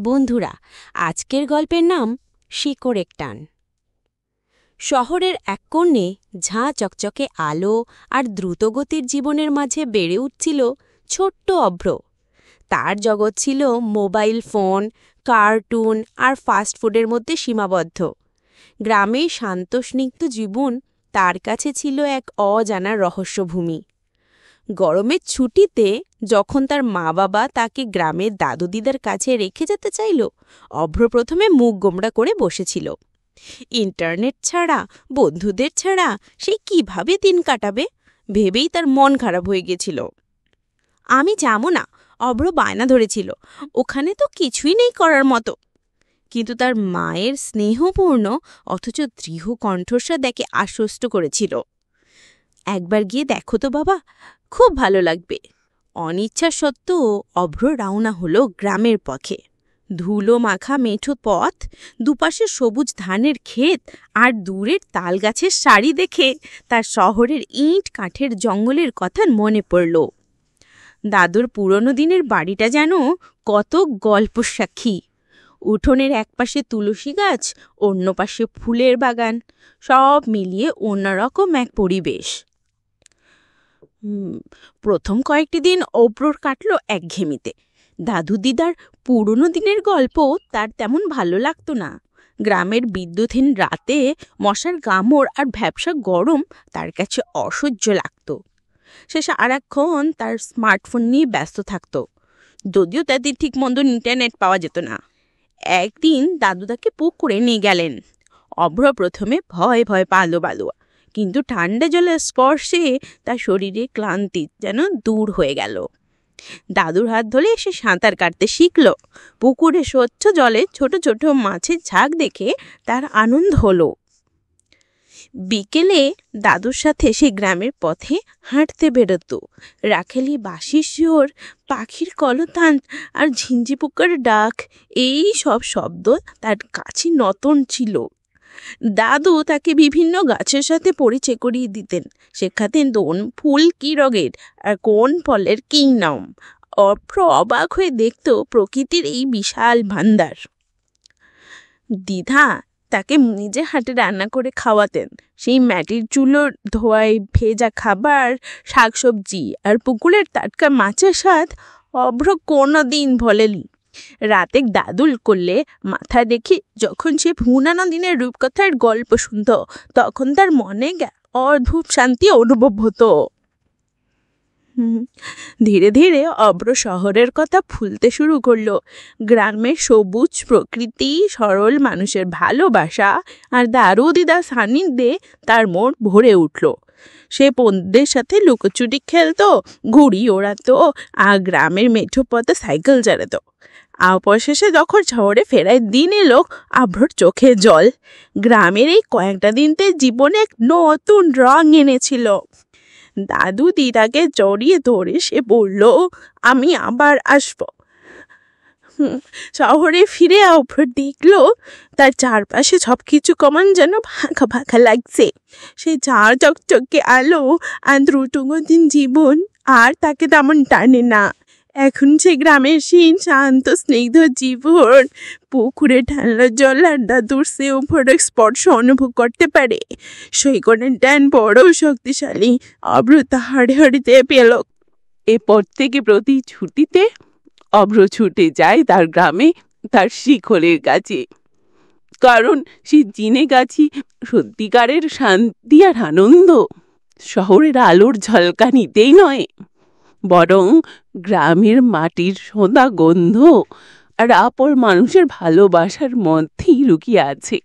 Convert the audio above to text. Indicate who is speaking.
Speaker 1: বন্ধুরা, আজকের গল্পের নাম শিকড়ের টান। শহরের এক কোণে ঝাঁ চকচকে আলো আর দ্রুতগতির জীবনের মাঝে বেড়ে উঠছিল ছোট্ট অভ্র। তার জগৎ ছিল মোবাইল ফোন, কার্টুন আর ফাস্টফুডের মধ্যে সীমাবদ্ধ। গ্রামের শান্ত স্নিগ্ধ জীবন তার কাছে ছিল এক অজানা রহস্যভূমি। গরমের ছুটিতে যখন তার মা বাবা তাকে গ্রামের দাদু দিদার কাছে রেখে যেতে চাইল, অভ্র প্রথমে মুখ গোমড়া করে বসেছিল। ইন্টারনেট ছাড়া, বন্ধুদের ছাড়া সে কিভাবে দিন কাটাবে ভেবেই তার মন খারাপ হয়ে গেছিল। আমি যাবো না, অভ্র বায়না ধরেছিল। ওখানে তো কিছুই নেই করার মতো। কিন্তু তার মায়ের স্নেহপূর্ণ অথচ দৃঢ় কণ্ঠস্বর তাকে আশ্বস্ত করেছিল, একবার গিয়ে দেখো তো বাবা, খুব ভালো লাগবে। অনিচ্ছা সত্ত্বেও অভ্র রওনা হলো গ্রামের পথে। ধুলো মাখা মেঠো পথ, দুপাশে সবুজ ধানের ক্ষেত আর দূরের তালগাছের সারি দেখে তার শহরের ইট কাঠের জঙ্গলের কথা মনে পড়ল। দাদুর পুরনো দিনের বাড়িটা যেন কত গল্প সাক্ষী। উঠোনের একপাশে তুলসী গাছ, অন্য পাশে ফুলের বাগান, সব মিলিয়ে অন্যরকম এক পরিবেশ। প্রথম কয়েকটি দিন অভ্রর কাটল একঘেয়েমিতে। দাদু দিদার পুরনো দিনের গল্প তার তেমন ভালো লাগতো না। গ্রামের বিদ্যুৎহীন রাতে মশার কামড় আর ভ্যাপসা গরম তার কাছে অসহ্য লাগত। সে সারাক্ষণ তার স্মার্টফোন নিয়ে ব্যস্ত থাকত, যদিও তাদের ঠিক মন্দ ইন্টারনেট পাওয়া যেত না। একদিন দাদু তাকে পুকুরে নিয়ে গেলেন। অভ্র প্রথমে ভয় ভয় পালো, কিন্তু ঠান্ডা জলের স্পর্শে তার শরীরে ক্লান্তি যেন দূর হয়ে গেল। দাদুর হাত ধরে সে সাঁতার কাটতে শিখল। পুকুরে স্বচ্ছ জলে ছোট ছোট মাছের ঝাঁক দেখে তার আনন্দ হলো। বিকেলে দাদুর সাথে সে গ্রামের পথে হাঁটতে বেরোত। রাখেলি বাঁশির সুর, পাখির কলতান আর ঝিঞ্জি পোকার ডাক, এই সব শব্দ তার কাছে নতুন ছিল। দাদু তাকে বিভিন্ন গাছের সাথে পরিচয় করিয়ে দিতেন, শেখাতেন কোন ফুল কী রঙের আর কোন ফলের কী নাম। অভ্র অবাক হয়ে দেখত প্রকৃতির এই বিশাল ভান্ডার। দিদা তাকে নিজে হাতে রান্না করে খাওয়াতেন। সেই মাটির চুলোর ধোয়ায় ভেজা খাবার, শাকসবজি আর পুকুরের টাটকা মাছের স্বাদ অভ্র কোনো দিন ভোলেনি। রাতে দাদুল করলে মাথা রেখে যখন সে পুরানো দিনের রূপকথার গল্প শুনত, তখন তার মনে অদ্ভুত শান্তি অনুভব হতো। ধীরে ধীরে অভ্র শহরের কথা ভুলতে শুরু করলো। গ্রামের সবুজ প্রকৃতি, সরল মানুষের ভালোবাসা আর দাদু দিদার সান্নিধ্যে তার মন ভরে উঠল। সে বন্ধুদের সাথে লুকোচুরি খেলতো, ঘুড়ি ওড়াতো আর গ্রামের মেঠো পথে সাইকেল চালাতো। অবশেষে যখন শহরে ফেরার দিন এলো, অভ্রর চোখে জল। গ্রামের এই কয়েকটা দিনতে জীবনে এক নতুন রং এনেছিল। দাদু দিদাকে জড়িয়ে ধরে সে বলল, আমি আবার আসব। শহরে ফিরে অভ্র দেখল তার চারপাশে সবকিছু কেমন যেন ফাঁকা ফাঁকা লাগছে। সে ঝাঁ চকচকে আলো আর দ্রুতগতির জীবন আর তাকে তেমন টানে না। এখন সে গ্রামের সেই শান্ত স্নিগ্ধ জীবন, পুকুরে ঠান্ডা জল আর দাদুর সে উপরের স্পর্শ অনুভব করতে পারে। সৈকতের টান বড় শক্তিশালী। অভ্র হাড়ে হাড়িতে পেল।
Speaker 2: এরপর থেকে প্রতি ছুটিতে অভ্র ছুটে যায় তার গ্রামে, তার শিকড়ের কাছে। কারণ সে জেনে গেছে সত্যিকারের শান্তি আর আনন্দ শহরের আলোর ঝলকানিতেই নয়, বরং গ্রামের মাটির সোঁদা গন্ধ আর আপর মানুষের ভালোবাসার মধ্যেই লুকিয়ে আছে।